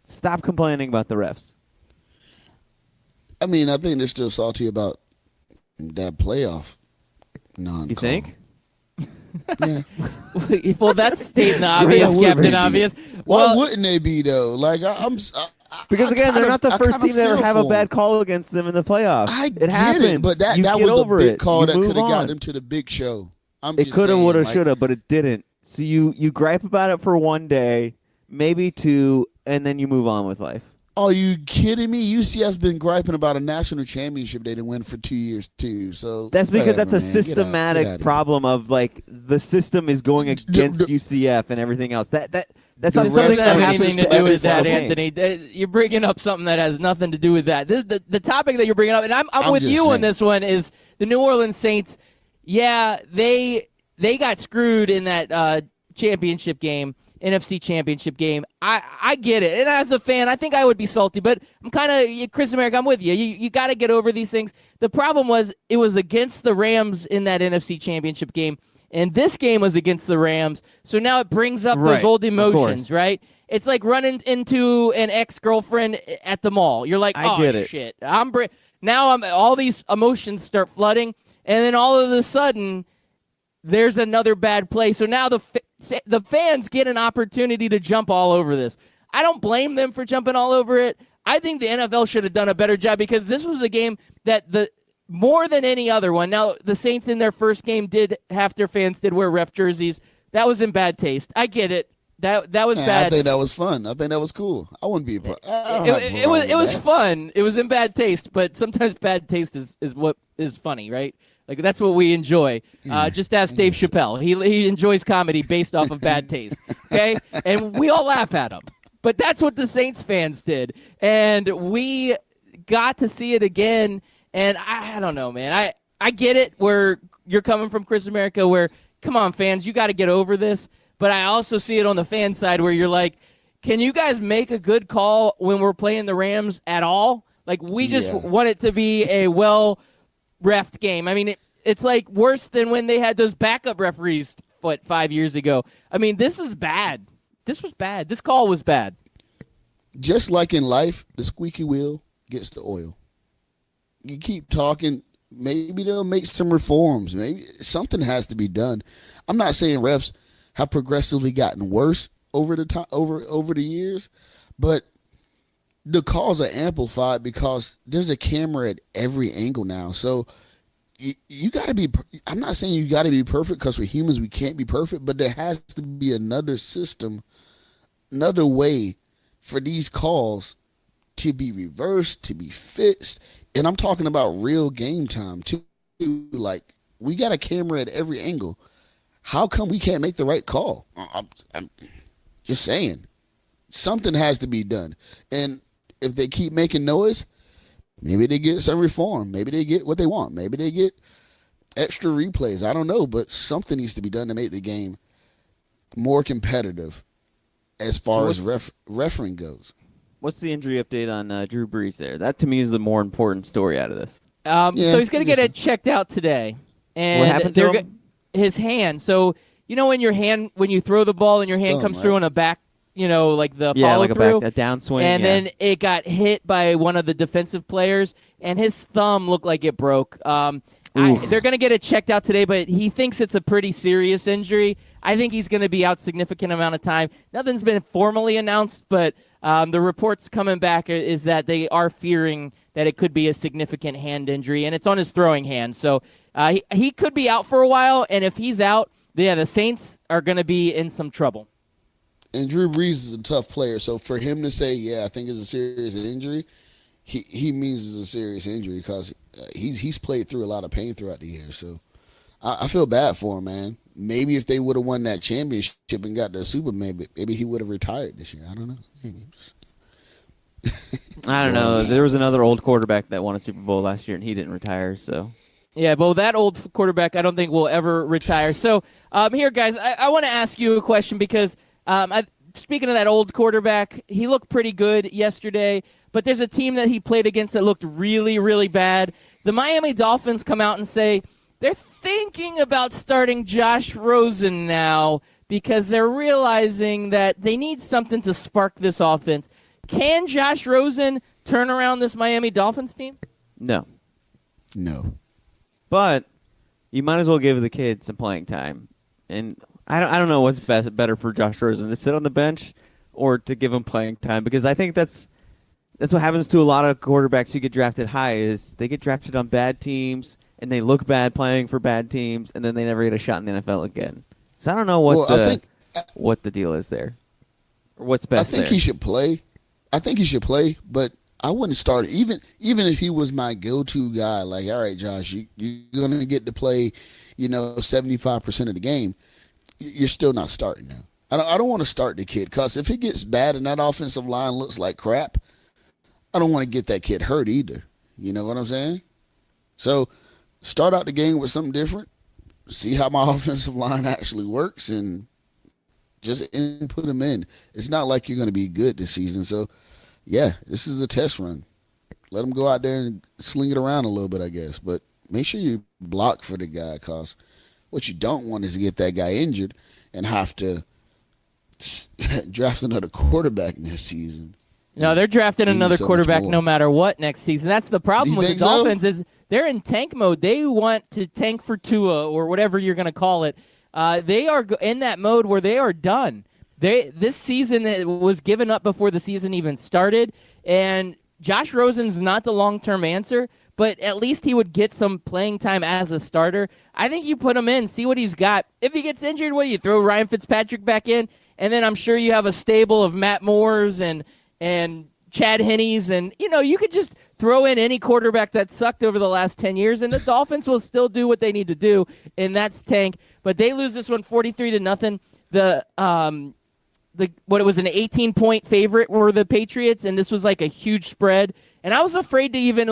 Stop complaining about the refs. I mean, I think they're still salty about that playoff non-call. You think? Yeah. Well, that's stating the obvious, Captain Obvious. Why wouldn't they be, though? Like, because again, they're not the first team to ever have a bad call against them in the playoffs. It happens, but that was a big call that could have got them to the big show. It could have, would have, should have, but it didn't. So you gripe about it for one day, maybe 2, and then you move on with life. Are you kidding me? UCF's been griping about a national championship they didn't win for 2 years too. So that's because that's a systematic problem of like the system is going against UCF and everything else. That's not something that has anything to do with that, Anthony. You're bringing up something that has nothing to do with that. The topic that you're bringing up, and I'm with you on this one, is the New Orleans Saints. Yeah, they got screwed in that championship game. NFC Championship game. I get it. And as a fan, I think I would be salty, but I'm kind of, Chris America, I'm with you. You got to get over these things. The problem was it was against the Rams in that NFC Championship game, and this game was against the Rams. So now it brings up those old emotions, right? It's like running into an ex-girlfriend at the mall. You're like, shit. Now all these emotions start flooding, and then all of a sudden there's another bad play. So now the fans get an opportunity to jump all over this. I don't blame them for jumping all over it. I think the NFL should have done a better job because this was a game that more than any other one. Now, the Saints in their first game half their fans did wear ref jerseys. That was in bad taste. I get it. That was bad. I think that was fun. I think that was cool. I wouldn't be a part. It was fun. It was in bad taste, but sometimes bad taste is what is funny, right? Like, that's what we enjoy. Just ask Dave Chappelle. He enjoys comedy based off of bad taste, okay? And we all laugh at him. But that's what the Saints fans did. And we got to see it again. And I don't know, man. I get it where you're coming from, Chris America, where, come on, fans, you got to get over this. But I also see it on the fan side where you're like, can you guys make a good call when we're playing the Rams at all? Like, we just want it to be a well-refed game. I mean, it's like worse than when they had those backup referees 5 years ago. I mean, this is bad. This was bad. This call was bad. Just like in life, the squeaky wheel gets the oil. You keep talking, maybe they'll make some reforms. Maybe something has to be done. I'm not saying refs have progressively gotten worse over the time, over the years, but the calls are amplified because there's a camera at every angle now. So you got to be. I'm not saying you got to be perfect because we're humans, we can't be perfect, but there has to be another system, another way for these calls to be reversed, to be fixed. And I'm talking about real game time too. Like, we got a camera at every angle. How come we can't make the right call? I'm just saying. Something has to be done. And if they keep making noise, maybe they get some reform. Maybe they get what they want. Maybe they get extra replays. I don't know, but something needs to be done to make the game more competitive as far as refereeing goes. What's the injury update on Drew Brees there? That to me is the more important story out of this. So he's going to get it checked out today. And what happened to him? His hand. So when your hand, when you throw the ball and your hand comes through on a back, like the follow like through, a downswing, and then it got hit by one of the defensive players, and his thumb looked like it broke. They're going to get it checked out today, but he thinks it's a pretty serious injury. I think he's going to be out significant amount of time. Nothing's been formally announced, but the reports coming back is that they are fearing that it could be a significant hand injury, and it's on his throwing hand. So he could be out for a while, and if he's out, the Saints are going to be in some trouble. And Drew Brees is a tough player, so for him to say, I think it's a serious injury, he means it's a serious injury because he's played through a lot of pain throughout the year. So I feel bad for him, man. Maybe if they would have won that championship and got the Super, maybe he would have retired this year. I don't know. I don't know. There was another old quarterback that won a Super Bowl last year, and he didn't retire. So, yeah, well, that old quarterback I don't think will ever retire. So, here, guys, I want to ask you a question because speaking of that old quarterback, he looked pretty good yesterday, but there's a team that he played against that looked really, really bad. The Miami Dolphins come out and say they're thinking about starting Josh Rosen now because they're realizing that they need something to spark this offense. Can Josh Rosen turn around this Miami Dolphins team? No. But you might as well give the kid some playing time. And I don't know what's better for Josh Rosen, to sit on the bench or to give him playing time, because I think that's what happens to a lot of quarterbacks who get drafted high is they get drafted on bad teams and they look bad playing for bad teams and then they never get a shot in the NFL again. So I don't know what the deal is there or what's best. I think there. he should play. But I wouldn't start even if he was my go-to guy. Like, all right, Josh, you're gonna get to play, 75% of the game. You're still not starting now. I don't want to start the kid because if it gets bad and that offensive line looks like crap, I don't want to get that kid hurt either. You know what I'm saying? So start out the game with something different. See how my offensive line actually works and just put him in. It's not like you're going to be good this season. So, yeah, this is a test run. Let him go out there and sling it around a little bit, I guess. But make sure you block for the guy because what you don't want is to get that guy injured and have to draft another quarterback next season. No, they're drafting another quarterback no matter what next season. That's the problem with the Dolphins is they're in tank mode. They want to tank for Tua or whatever you're going to call it. They are in that mode where they are done. This season was given up before the season even started, and Josh Rosen's not the long-term answer, but at least he would get some playing time as a starter. I think you put him in, see what he's got. If he gets injured, what do you throw Ryan Fitzpatrick back in? And then I'm sure you have a stable of Matt Moores and Chad Henneys, and you could just throw in any quarterback that sucked over the last 10 years, and the Dolphins will still do what they need to do, and that's tank. But they lose this one 43-0. What it was an 18-point favorite were the Patriots, and this was like a huge spread. And I was afraid to even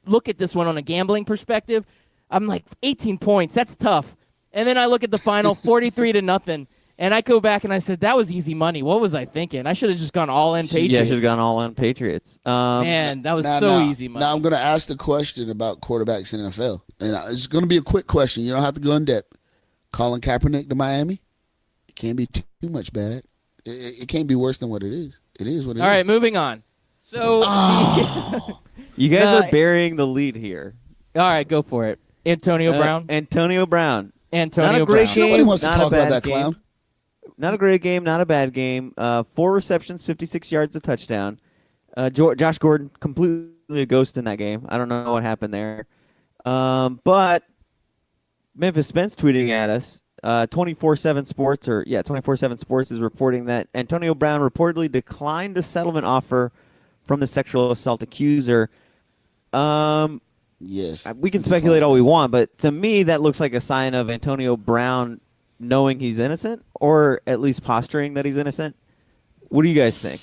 look at this one on a gambling perspective. I'm like, 18 points, that's tough. And then I look at the final, 43-0. And I go back and I said, that was easy money. What was I thinking? I should have just gone all in Patriots. Yeah, I should have gone all in Patriots. Man, that was easy money. Now I'm going to ask the question about quarterbacks in the NFL. And it's going to be a quick question. You don't have to go in depth. Colin Kaepernick to Miami? It can't be too much bad. It can't be worse than what it is. It is what it is. All right, moving on. So you guys are burying the lead here. All right, go for it. Antonio Brown. Antonio Brown. Antonio Not a Brown. great game. Nobody wants to not talk a bad about that game. clown. Not a great game, not a bad game. 4 receptions, 56 yards, a touchdown. Josh Gordon completely a ghost in that game. I don't know what happened there. But Memphis Spence tweeting at us. 24/7 Sports, 24/7 Sports is reporting that Antonio Brown reportedly declined a settlement offer from the sexual assault accuser. Yes. We can speculate all we want, but to me, that looks like a sign of Antonio Brown knowing he's innocent, or at least posturing that he's innocent. What do you guys think?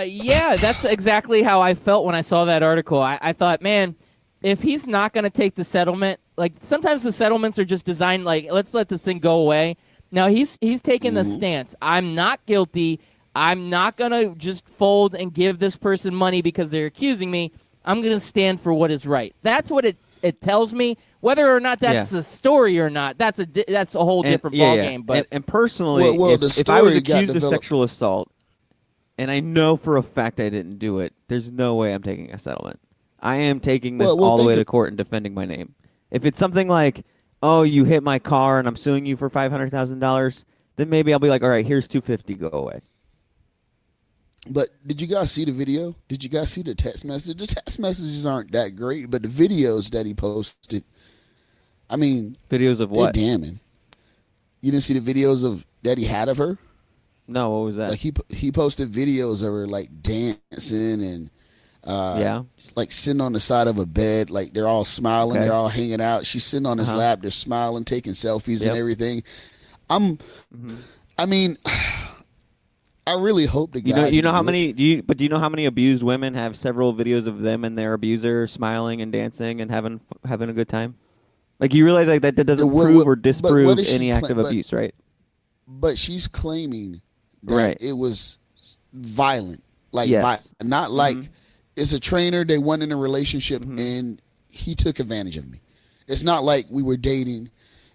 Yeah, that's exactly how I felt when I saw that article. I thought, man, if he's not going to take the settlement, like sometimes the settlements are just designed like, let's let this thing go away. Now he's taking the stance. I'm not guilty. I'm not going to just fold and give this person money because they're accusing me. I'm going to stand for what is right. That's what it tells me. Whether or not that's a story or not, that's a whole different ballgame. But and personally, Well, if I was accused of sexual assault, and I know for a fact I didn't do it, there's no way I'm taking a settlement. I am taking this all the way to court and defending my name. If it's something like, oh, you hit my car and I'm suing you for $500,000, then maybe I'll be like, all right, here's $250, go away. But did you guys see the video? Did you guys see the text message? The text messages aren't that great, but the videos that he posted, I mean, videos of what? They're damning. You didn't see the videos that he had of her? No, what was that? Like he posted videos of her like dancing and like sitting on the side of a bed, like they're all smiling, they're all hanging out. She's sitting on his lap, they're smiling, taking selfies and everything. I mean, I really hope the guy. You know how many? Do you know how many abused women have several videos of them and their abuser smiling and dancing and having a good time? Like, you realize like that doesn't prove or disprove any act of abuse, right? But she's claiming that it was violent, like not like it's a trainer. They went in a relationship and he took advantage of me. It's not like we were dating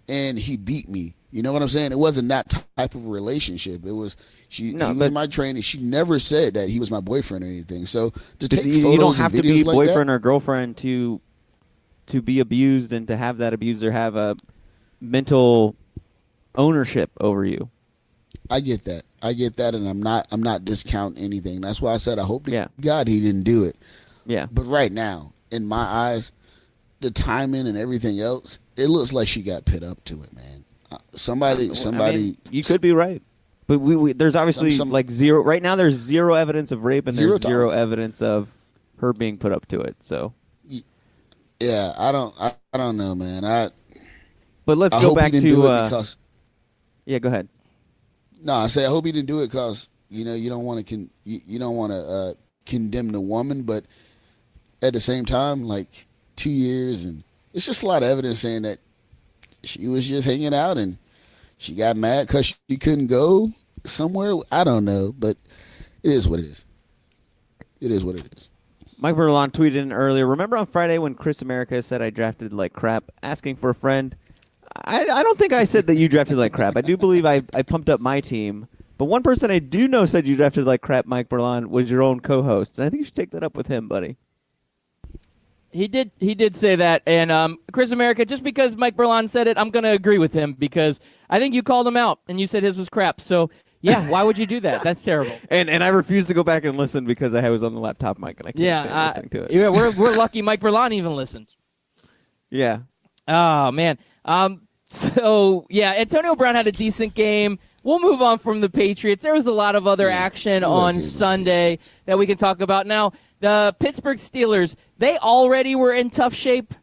and he beat me. You know what I'm saying? It wasn't that type of a relationship. It was he was my trainer. She never said that he was my boyfriend or anything. So to take photos you don't have and to be videos like boyfriend that, or girlfriend to be abused and to have that abuser have a mental ownership over you. I get that, and I'm not discounting anything. That's why I said I hope to God he didn't do it. Yeah. But right now, in my eyes, the timing and everything else, it looks like she got pit up to it, man. Somebody. I mean, you could be right, but there's obviously like zero right now. There's zero evidence of rape, and there's zero evidence of her being put up to it. So. Yeah, I don't know, man. But let's go back to. Because, yeah, go ahead. No, I say I hope he didn't do it because you don't want to condemn the woman, but at the same time, like 2 years, and it's just a lot of evidence saying that she was just hanging out and she got mad because she couldn't go somewhere. I don't know, but it is what it is. It is what it is. Mike Berlon tweeted in earlier, remember on Friday when Chris America said I drafted like crap, asking for a friend? I don't think I said that you drafted like crap. I do believe I pumped up my team. But one person I do know said you drafted like crap, Mike Berlon, was your own co-host. And I think you should take that up with him, buddy. He did say that. And Chris America, just because Mike Berlon said it, I'm going to agree with him because I think you called him out and you said his was crap. So, yeah, why would you do that? That's terrible. And I refused to go back and listen because I was on the laptop mic and I can't stand listening to it. Yeah, we're lucky Mike Berlon even listens. Yeah. Oh, man. So, yeah, Antonio Brown had a decent game. We'll move on from the Patriots. There was a lot of other action on Sunday that we can talk about. Now, the Pittsburgh Steelers, they already were in tough shape,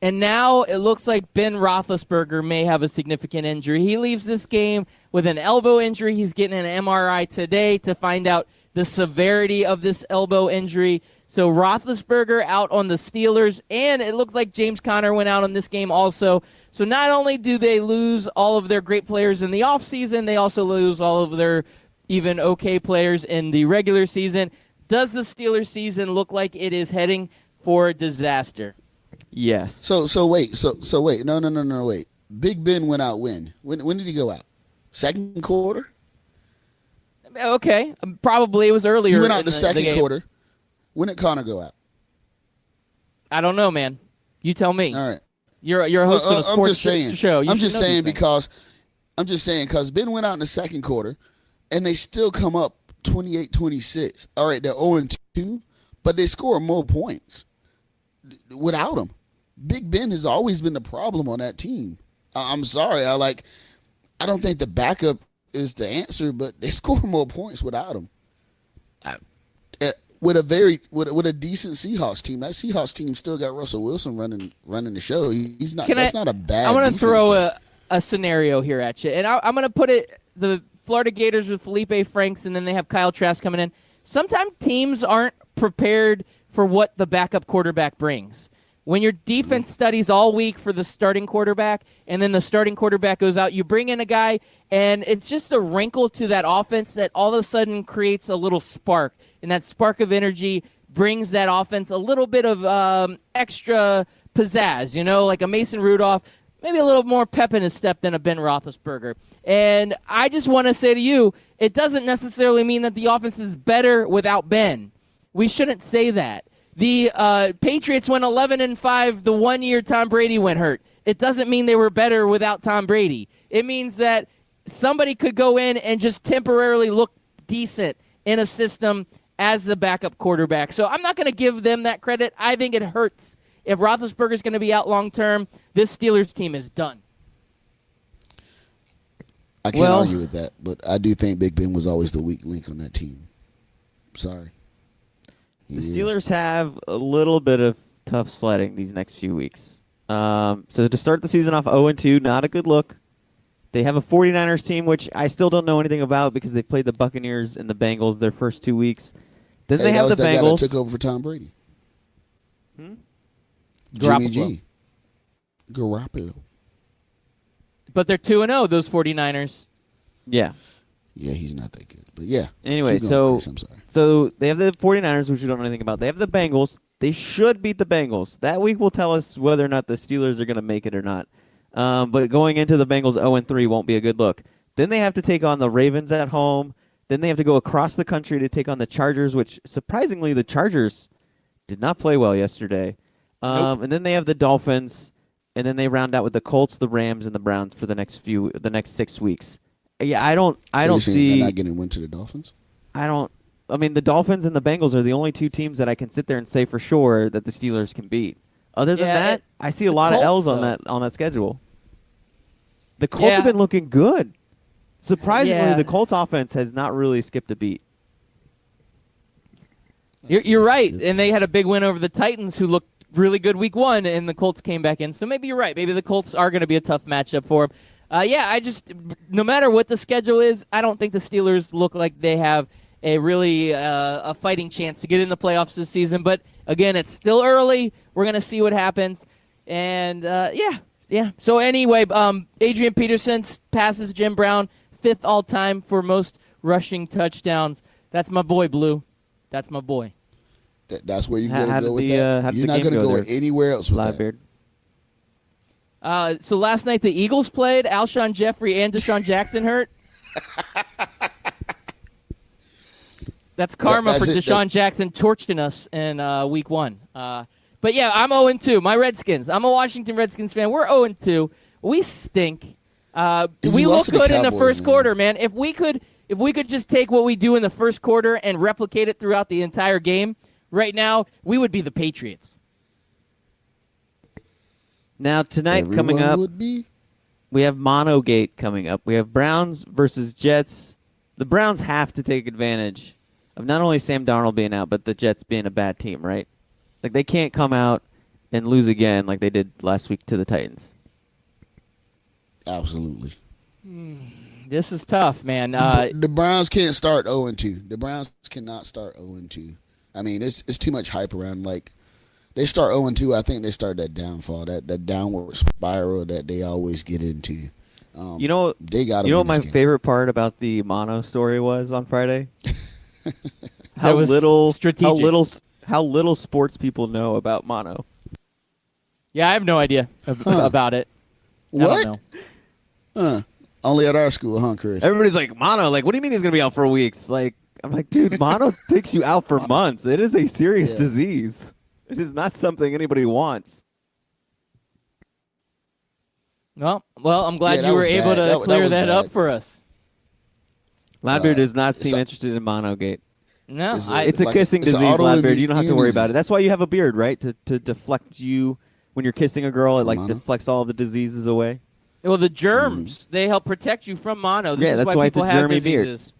and now it looks like Ben Roethlisberger may have a significant injury. He leaves this game with an elbow injury. He's getting an MRI today to find out the severity of this elbow injury. So Roethlisberger out on the Steelers, and it looked like James Conner went out on this game also. So not only do they lose all of their great players in the offseason, they also lose all of their even okay players in the regular season. Does the Steelers season look like it is heading for disaster? Yes. So wait. No, wait. Big Ben went out when? When did he go out? Second quarter? Okay. Probably it was earlier. He went out the second game. quarter. When did Connor go out? I don't know, man. You tell me. All right. You're a host of a sports show. I'm just saying because I'm just saying because Ben went out in the second quarter, and they still come up 28-26. All right, they're 0-2, but they score more points without him. Big Ben has always been the problem on that team. I'm sorry, I don't think the backup is the answer, but they score more points without him. With a decent Seahawks team, that Seahawks team still got Russell Wilson running the show. He's not. That's not a bad. I want to defense, throw though. a scenario here at you, and I'm going to put it the Florida Gators with Felipe Franks, and then they have Kyle Trask coming in. Sometimes teams aren't prepared for what the backup quarterback brings. When your defense studies all week for the starting quarterback, and then the starting quarterback goes out, you bring in a guy, and it's just a wrinkle to that offense that all of a sudden creates a little spark. And that spark of energy brings that offense a little bit of extra pizzazz, like a Mason Rudolph, maybe a little more pep in his step than a Ben Roethlisberger. And I just want to say to you, it doesn't necessarily mean that the offense is better without Ben. We shouldn't say that. The Patriots went 11-5 the 1 year Tom Brady went hurt. It doesn't mean they were better without Tom Brady. It means that somebody could go in and just temporarily look decent in a system as the backup quarterback. So I'm not going to give them that credit. I think it hurts. If Roethlisberger's going to be out long term, this Steelers team is done. I can't argue with that, but I do think Big Ben was always the weak link on that team. Sorry. The Steelers have a little bit of tough sledding these next few weeks. So to start the season off 0-2, not a good look. They have a 49ers team, which I still don't know anything about because they played the Buccaneers and the Bengals their first 2 weeks. Then they have the that Bengals. guy that took over for Tom Brady. Jimmy G. Garoppolo. But they're 2-0, those 49ers. Yeah. Yeah, he's not that good. But yeah. Anyway, Keep going, Chris, I'm sorry. So they have the 49ers, which we don't know anything about. They have the Bengals. They should beat the Bengals. That week will tell us whether or not the Steelers are going to make it or not. But going into the Bengals 0-3 won't be a good look. Then they have to take on the Ravens at home. Then they have to go across the country to take on the Chargers, which surprisingly the Chargers did not play well yesterday. And then they have the Dolphins, and then they round out with the Colts, the Rams, and the Browns for the next 6 weeks. Yeah, I don't see. They're not getting a win to the Dolphins. I mean, the Dolphins and the Bengals are the only two teams that I can sit there and say for sure that the Steelers can beat. Other than that, I see a lot of L's on that schedule. The Colts have been looking good. Surprisingly, the Colts offense has not really skipped a beat. You're right, and they had a big win over the Titans, who looked really good week 1, and the Colts came back in. So maybe you're right. Maybe the Colts are going to be a tough matchup for them. No matter what the schedule is, I don't think the Steelers look like they have a really a fighting chance to get in the playoffs this season. But again, it's still early. We're going to see what happens. And So anyway, Adrian Peterson passes Jim Brown 5th all-time for most rushing touchdowns. That's my boy, Blue. That's my boy. That's where you're going to go with that? You're not going to go anywhere else with that. So last night the Eagles played. Alshon Jeffrey and Deshaun Jackson hurt. That's karma for Deshaun Jackson torching us in week 1. But yeah, I'm 0-2. My Redskins. I'm a Washington Redskins fan. We're 0-2. We stink. We look good in the first quarter, man. If we could just take what we do in the first quarter and replicate it throughout the entire game, right now we would be the Patriots. Now, tonight coming up, we have Monogate coming up. We have Browns versus Jets. The Browns have to take advantage of not only Sam Darnold being out, but the Jets being a bad team, right? Like, they can't come out and lose again like they did last week to the Titans. Absolutely. This is tough, man. The Browns can't start 0-2. The Browns cannot start 0-2. I mean, it's too much hype around. Like, they start 0-2, I think they start that downfall, that downward spiral that they always get into. You know what my favorite part about the Mono story was on Friday? how little sports people know about Mono. Yeah, I have no idea about it. What? I don't know. Only at our school, huh, Chris? Everybody's like, Mono, like, what do you mean he's going to be out for weeks? Like, I'm like, dude, Mono takes you out for months. It is a serious disease. It is not something anybody wants. Well, I'm glad Yeah, that you were was able bad. to That clear was that up bad. for us. Ladbeard does not it's seem a- interested in monogate. No, It's I, It's a like- kissing it's an disease, autoimmune Ladbeard. You don't have to worry about it. disease. That's why you have a beard, right? To deflect you when you're kissing a girl. It From like mono? deflects all of the diseases away. well, the germs they help protect you from mono. This Yeah, is that's why why it's a people have germy beard. diseases.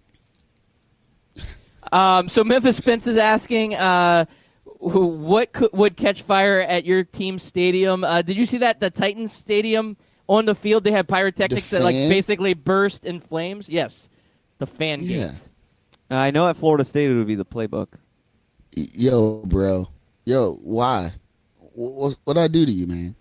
So Memphis Spence is asking, what would catch fire at your team's stadium? Did you see that the Titans stadium on the field? They had pyrotechnics The that like fan? basically burst in flames. Yes, the fan Yeah. gate. I know at Florida State it would be the playbook. Yo, bro. Yo, why? What I do to you, man?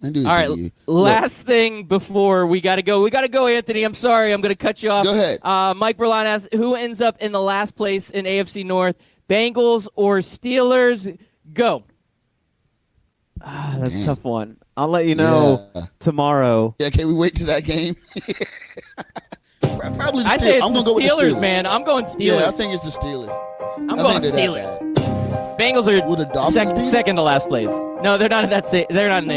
I do All right, to you. last thing before we got to go. We got to go, Anthony. I'm sorry. I'm going to cut you off. Go ahead. Mike Berlant asks, who ends up in the last place in AFC North, Bengals or Steelers? Go. That's a Damn. tough one. I'll let you know Yeah. tomorrow. Yeah, can we wait to that game? Probably the I say it's I'm the gonna go with the Steelers, Steelers, man. I'm going Steelers. Yeah, I think it's the Steelers. I'm I going think they're Steelers. that bad. Bengals Will the are Dolphins beat 'em? second to last place. No, they're not in that. They're not in the